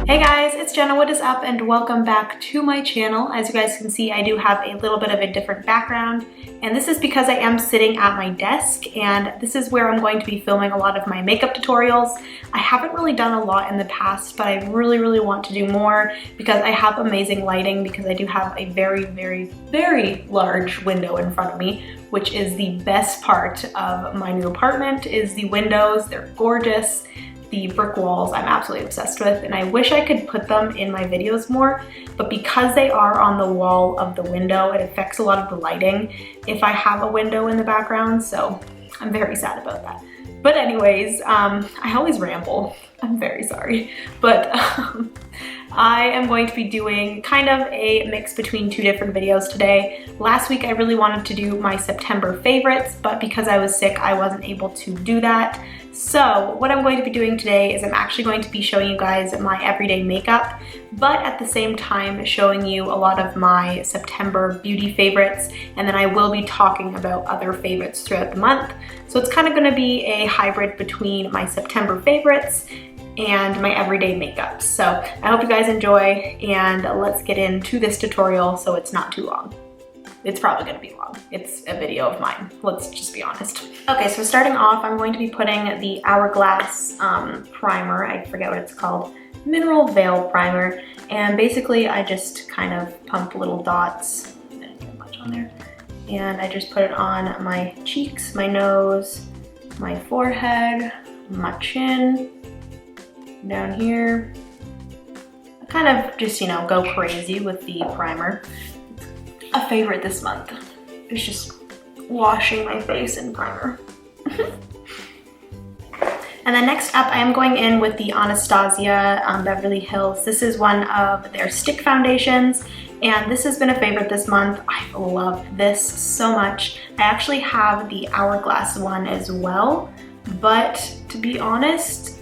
Hey guys, it's Jenna, what is up, and welcome back to my channel. As you guys can see, I do have a little bit of a different background, and this is because I am sitting at my desk, and this is where I'm going to be filming a lot of my makeup tutorials. I haven't really done a lot in the past, but I really want to do more because I have amazing lighting, because I do have a very large window in front of me, which is the best part of my new apartment, is the windows. They're gorgeous. The brick walls I'm absolutely obsessed with, and I wish I could put them in my videos more, but because they are on the wall of the window, it affects a lot of the lighting if I have a window in the background, so I'm very sad about that. But anyways, I always ramble. I'm very sorry. But I am going to be doing kind of a mix between two different videos today. Last week I really wanted to do my September favorites, but because I was sick, I wasn't able to do that. So what I'm going to be doing today is I'm actually going to be showing you guys my everyday makeup, but at the same time showing you a lot of my September beauty favorites, and then I will be talking about other favorites throughout the month. So it's kind of going to be a hybrid between my September favorites and my everyday makeup. So I hope you guys enjoy, and let's get into this tutorial so it's not too long. It's probably gonna be long. It's a video of mine, let's just be honest. Okay, so starting off, I'm going to be putting the Hourglass primer, I forget what it's called, Mineral Veil Primer, and basically I just kind of pump little dots, I didn't get much on there, and I just put it on my cheeks, my nose, my forehead, my chin, down here. I kind of just, you know, go crazy with the primer. A favorite this month is just washing my face in primer. And then next up, I am going in with the Anastasia Beverly Hills. This is one of their stick foundations, and this has been a favorite this month. I love this so much. I actually have the Hourglass one as well, but to be honest,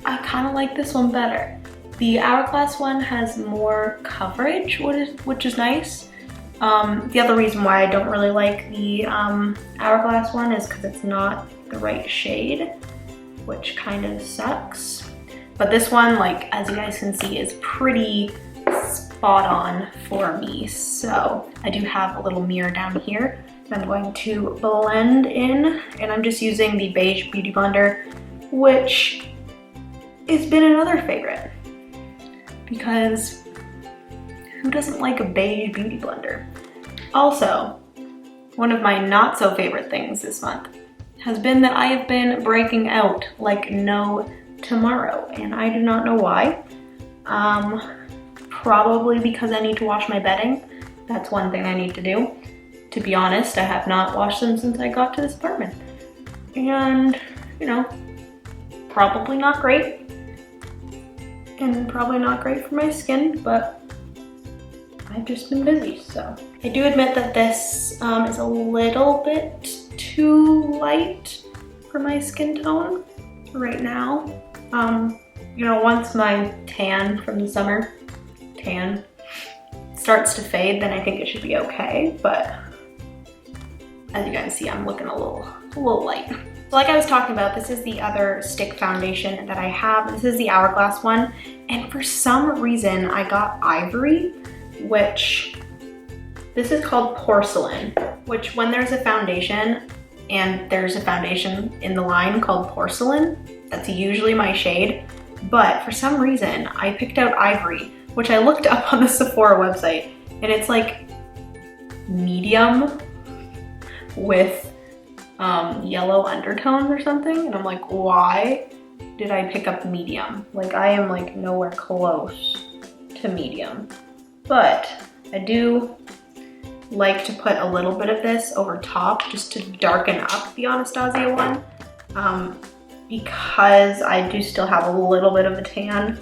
I kind of like this one better. The Hourglass one has more coverage, which is nice. The other reason why I don't really like the Hourglass one is because it's not the right shade, which kind of sucks. But this one, like, as you guys can see, is pretty spot on for me. So I do have a little mirror down here that I'm going to blend in, and I'm just using the Beige Beauty Blender, which has been another favorite, because who doesn't like a beige beauty blender? Also, one of my not so favorite things this month has been that I have been breaking out like no tomorrow, and I do not know why. Probably because I need to wash my bedding. That's one thing I need to do. To be honest, I have not washed them since I got to this apartment. And, you know, probably not great. And probably not great for my skin, but I've just been busy, so. I do admit that this is a little bit too light for my skin tone right now. You know, once my tan from the summer, starts to fade, then I think it should be okay, but as you guys see, I'm looking a little light. So like I was talking about, this is the other stick foundation that I have. This is the Hourglass one, and for some reason I got Ivory, which this is called Porcelain, which when there's a foundation and there's a foundation in the line called Porcelain, that's usually my shade, but for some reason I picked out Ivory, which I looked up on the Sephora website, and it's like medium with yellow undertones or something, and I'm like, why did I pick up medium? Like, I am like nowhere close to medium. But I do like to put a little bit of this over top just to darken up the Anastasia one, because I do still have a little bit of a tan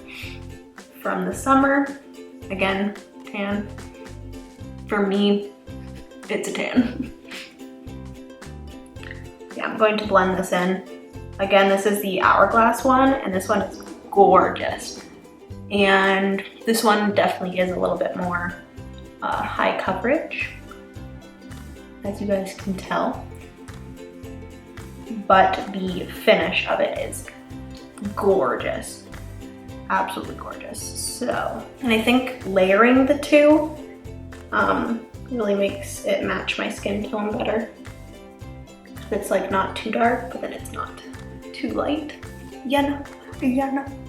from the summer. Again, tan. For me, it's a tan. Yeah, I'm going to blend this in. Again, this is the Hourglass one, and this one is gorgeous. And this one definitely is a little bit more high coverage, as you guys can tell. but the finish of it is gorgeous. Absolutely gorgeous. So, and I think layering the two really makes it match my skin tone better. It's like not too dark, but then it's not too light. Jenna.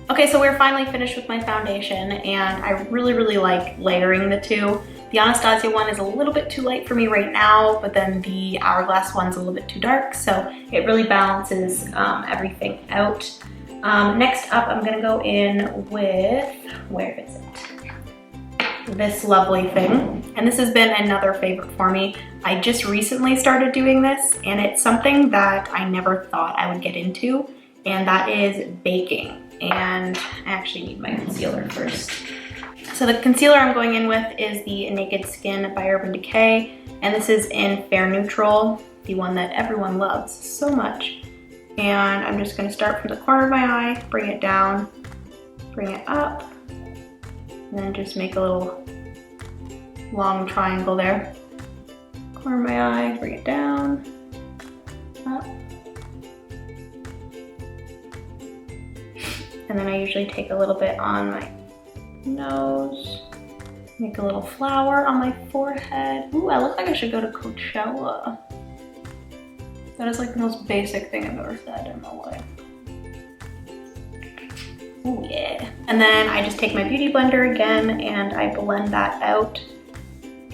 Okay, so we're finally finished with my foundation, and I really like layering the two. The Anastasia one is a little bit too light for me right now, but then the Hourglass one's a little bit too dark, so it really balances everything out. Next up, I'm gonna go in with, where is it? This lovely thing. And this has been another favorite for me. I just recently started doing this, and it's something that I never thought I would get into, and that is baking. And I actually need my concealer first. So the concealer I'm going in with is the Naked Skin by Urban Decay, and this is in Fair Neutral, the one that everyone loves so much. And I'm just gonna start from the corner of my eye, bring it down, bring it up, and then just make a little long triangle there. Corner of my eye, bring it down, up. And then I usually take a little bit on my nose, make a little flower on my forehead. Ooh, I look like I should go to Coachella. That is like the most basic thing I've ever said in my life. Oh yeah. And then I just take my beauty blender again and I blend that out.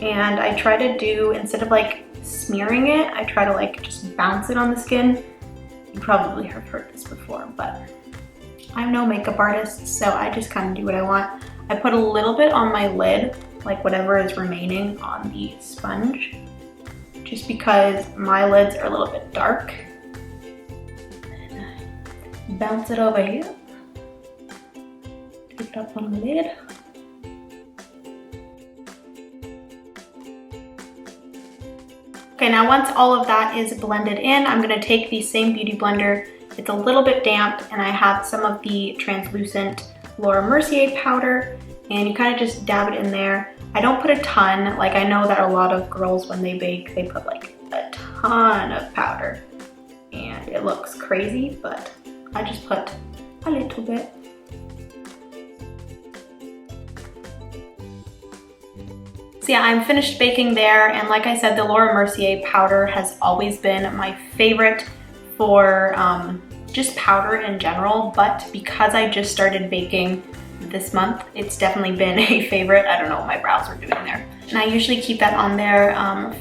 And I try to do, instead of like smearing it, I try to like just bounce it on the skin. You probably have heard this before, but I'm no makeup artist, so I just kind of do what I want. I put a little bit on my lid, like whatever is remaining on the sponge, just because my lids are a little bit dark. And bounce it over here. Take it up on the lid. Okay, now once all of that is blended in, I'm gonna take the same beauty blender. It's a little bit damp, and I have some of the translucent Mercier powder, and you kind of just dab it in there. I don't put a ton. Like, I know that a lot of girls, when they bake, they put like a ton of powder, and it looks crazy, but I just put a little bit. So yeah, I'm finished baking there, and like I said, the Mercier powder has always been my favorite for just powder in general, but because I just started baking this month, it's definitely been a favorite. I don't know what my brows are doing there. And I usually keep that on there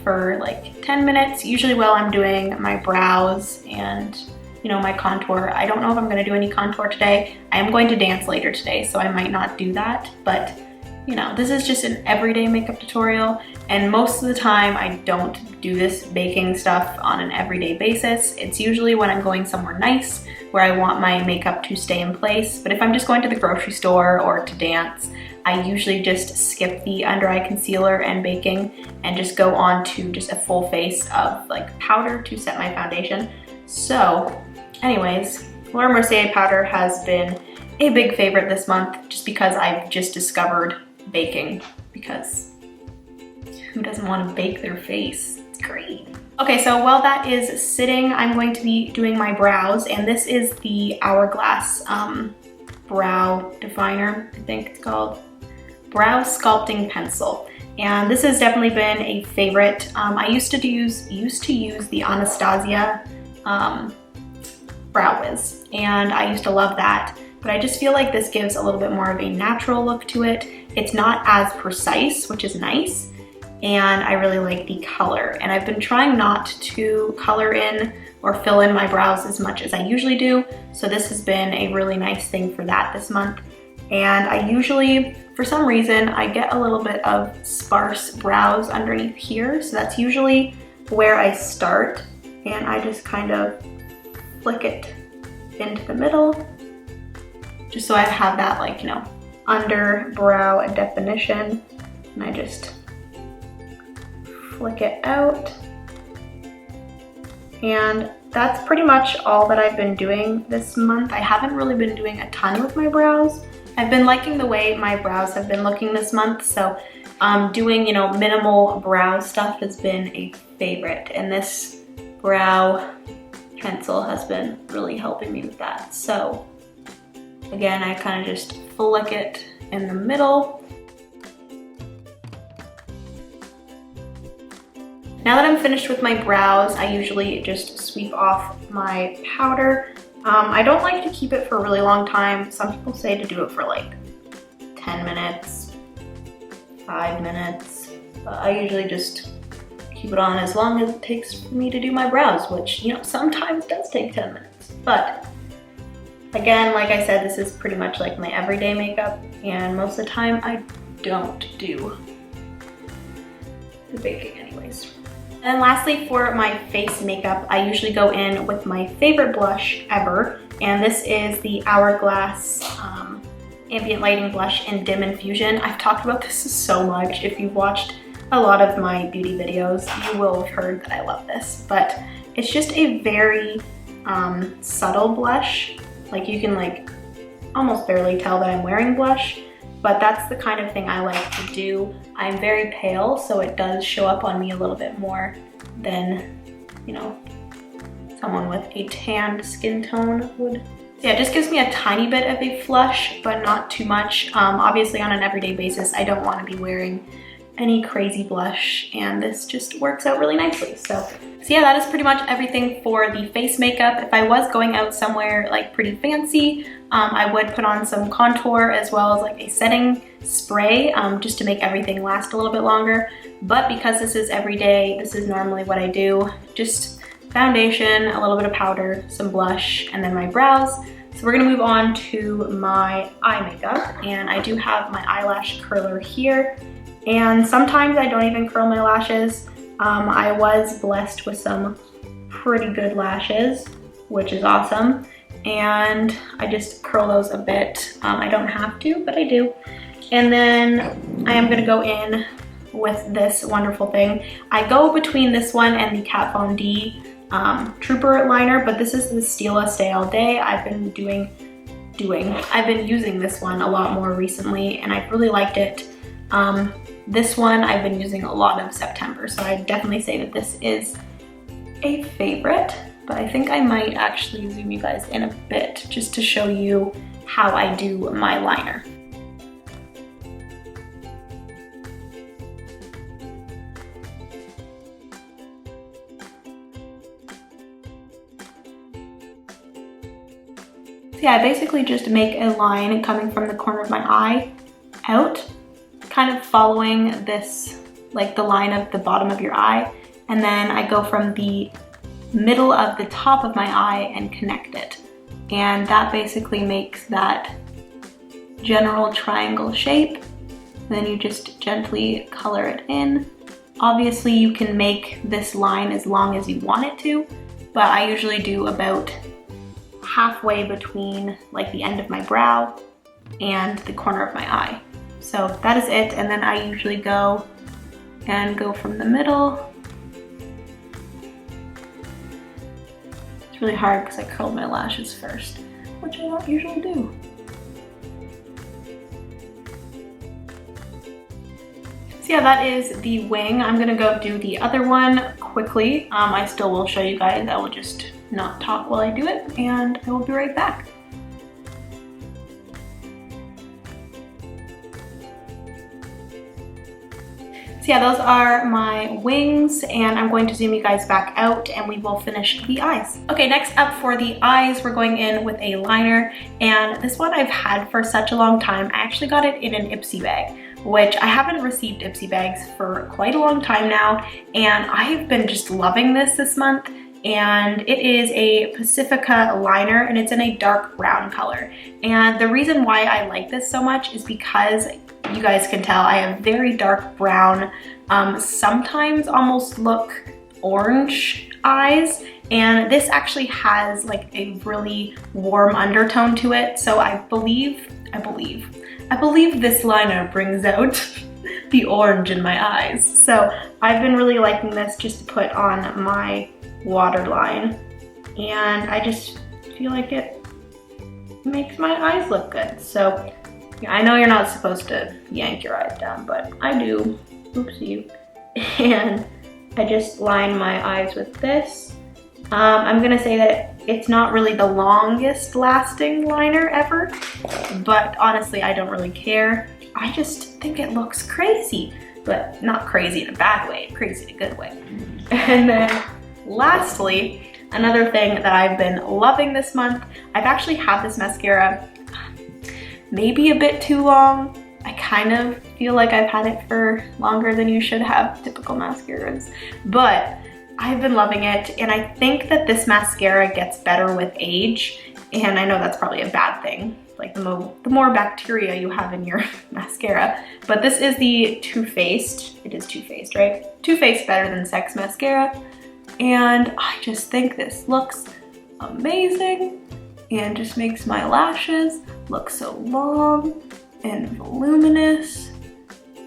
for like 10 minutes, usually while I'm doing my brows and, you know, my contour. I don't know if I'm gonna do any contour today. I am going to dance later today, so I might not do that, but you know, this is just an everyday makeup tutorial, and most of the time I don't do this baking stuff on an everyday basis. It's usually when I'm going somewhere nice where I want my makeup to stay in place, but if I'm just going to the grocery store or to dance, I usually just skip the under eye concealer and baking and just go on to just a full face of like powder to set my foundation. So anyways, Mercier powder has been a big favorite this month just because I've just discovered baking, because who doesn't want to bake their face? It's great. Okay, so while that is sitting, I'm going to be doing my brows, and this is the Hourglass brow definer, I think it's called. Brow Sculpting Pencil. And this has definitely been a favorite. I used to use the Anastasia Brow Wiz, and I used to love that. But I just feel like this gives a little bit more of a natural look to it. It's not as precise, which is nice, and I really like the color. And I've been trying not to color in or fill in my brows as much as I usually do, so this has been a really nice thing for that this month. And I usually, for some reason, I get a little bit of sparse brows underneath here, so that's usually where I start, and I just kind of flick it into the middle, just so I have that, like, you know, under brow definition, and I just flick it out. And that's pretty much all that I've been doing this month. I haven't really been doing a ton with my brows. I've been liking the way my brows have been looking this month, so doing, you know, minimal brow stuff has been a favorite. And this brow pencil has been really helping me with that. So again, I kind of just flick it in the middle. Now that I'm finished with my brows, I usually just sweep off my powder. I don't like to keep it for a really long time. Some people say to do it for like 10 minutes, 5 minutes. I usually just keep it on as long as it takes for me to do my brows, which, you know, sometimes does take 10 minutes. But again, like I said, this is pretty much like my everyday makeup, and most of the time I don't do the baking anyways. And lastly, for my face makeup, I usually go in with my favorite blush ever, and this is the Hourglass Ambient Lighting Blush in Dim Infusion. I've talked about this so much. If you've watched a lot of my beauty videos, you will have heard that I love this, but it's just a very subtle blush. Like, you can like almost barely tell that I'm wearing blush, but that's the kind of thing I like to do. I'm very pale, so it does show up on me a little bit more than, you know, someone with a tanned skin tone would. Yeah, it just gives me a tiny bit of a flush, but not too much. Obviously on an everyday basis, I don't want to be wearing any crazy blush, and this just works out really nicely. So yeah, that is pretty much everything for the face makeup. If I was going out somewhere like pretty fancy, I would put on some contour as well as like a setting spray just to make everything last a little bit longer. But because this is everyday, this is normally what I do. Just foundation, a little bit of powder, some blush, and then my brows. So we're gonna move on to my eye makeup, and I do have my eyelash curler here. And sometimes I don't even curl my lashes. I was blessed with some pretty good lashes, which is awesome. And I just curl those a bit. I don't have to, but I do. And then I am gonna go in with this wonderful thing. I go between this one and the Kat Von D Trooper liner, but this is the Stila Stay All Day. I've been using this one a lot more recently, and I've really liked it. This one I've been using a lot of September, so I'd definitely say that this is a favorite, but I think I might actually zoom you guys in a bit just to show you how I do my liner. So yeah, I basically just make a line coming from the corner of my eye out, kind of following this, like the line of the bottom of your eye, and then I go from the middle of the top of my eye and connect it. And that basically makes that general triangle shape. And then you just gently color it in. Obviously you can make this line as long as you want it to, but I usually do about halfway between like the end of my brow and the corner of my eye. So that is it, and then I usually go from the middle. It's really hard because I curled my lashes first, which I don't usually do. So yeah, that is the wing. I'm gonna go do the other one quickly. I still will show you guys. I will just not talk while I do it, and I will be right back. So yeah, those are my wings, and I'm going to zoom you guys back out and we will finish the eyes. Okay, next up for the eyes, we're going in with a liner, and this one I've had for such a long time. I actually got it in an Ipsy bag, which I haven't received Ipsy bags for quite a long time now, and I've been just loving this month. And it is a Pacifica liner, and it's in a dark brown color. And the reason why I like this so much is because you guys can tell I have very dark brown, sometimes almost look orange eyes, and this actually has like a really warm undertone to it. So I believe this liner brings out the orange in my eyes. So I've been really liking this just to put on my waterline, and I just feel like it makes my eyes look good. So yeah, I know you're not supposed to yank your eyes down, but I do. Oopsie. And I just line my eyes with this, I'm gonna say that it's not really the longest lasting liner ever, but honestly, I don't really care. I just think it looks crazy, but not crazy in a bad way, crazy in a good way. And then lastly, another thing that I've been loving this month, I've actually had this mascara maybe a bit too long. I kind of feel like I've had it for longer than you should have, typical mascaras, but I've been loving it, and I think that this mascara gets better with age, and I know that's probably a bad thing, like the more bacteria you have in your mascara, but this is the Too Faced, it is Too Faced, right? Too Faced Better Than Sex mascara, and I just think this looks amazing and just makes my lashes look so long and voluminous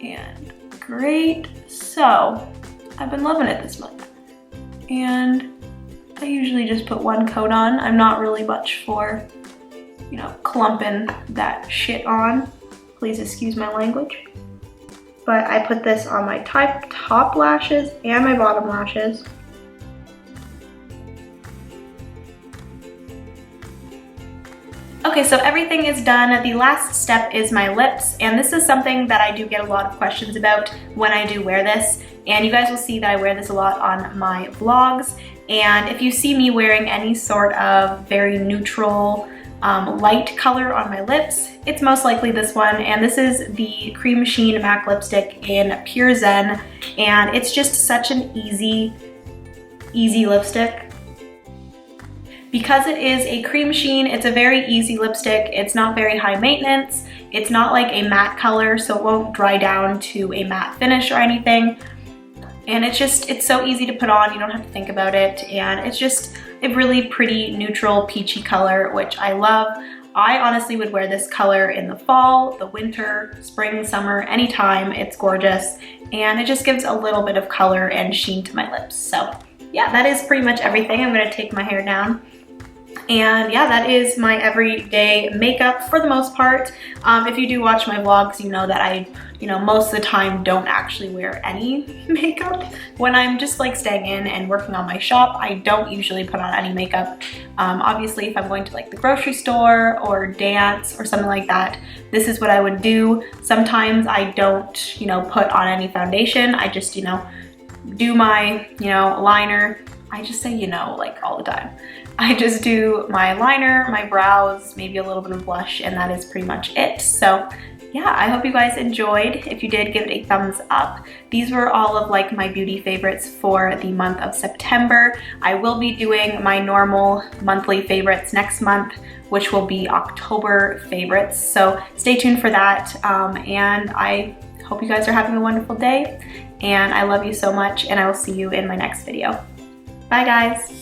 and great. So I've been loving it this month, and I usually just put one coat on. I'm not really much for, you know, clumping that shit on. Please excuse my language. But I put this on my top lashes and my bottom lashes. Okay, so everything is done. The last step is my lips, and this is something that I do get a lot of questions about when I do wear this, and you guys will see that I wear this a lot on my vlogs, and if you see me wearing any sort of very neutral light color on my lips, it's most likely this one, and this is the Cream Machine MAC lipstick in Pure Zen, and it's just such an easy lipstick. Because it is a cream sheen, it's a very easy lipstick. It's not very high maintenance. It's not like a matte color, so it won't dry down to a matte finish or anything. And it's so easy to put on, you don't have to think about it. And it's just a really pretty neutral peachy color, which I love. I honestly would wear this color in the fall, the winter, spring, summer, anytime. It's gorgeous. And it just gives a little bit of color and sheen to my lips. So yeah, that is pretty much everything. I'm gonna take my hair down. And yeah, that is my everyday makeup for the most part. If you do watch my vlogs, you know that I, most of the time don't actually wear any makeup. When I'm just like staying in and working on my shop, I don't usually put on any makeup. Obviously, if I'm going to like the grocery store or dance or something like that, this is what I would do. Sometimes I don't, put on any foundation. I just, do my, liner. I just say, like all the time. I just do my liner, my brows, maybe a little bit of blush, and that is pretty much it. So yeah, I hope you guys enjoyed. If you did, give it a thumbs up. These were all of like my beauty favorites for the month of September. I will be doing my normal monthly favorites next month, which will be October favorites. So stay tuned for that. And I hope you guys are having a wonderful day. And I love you so much, and I will see you in my next video. Bye guys.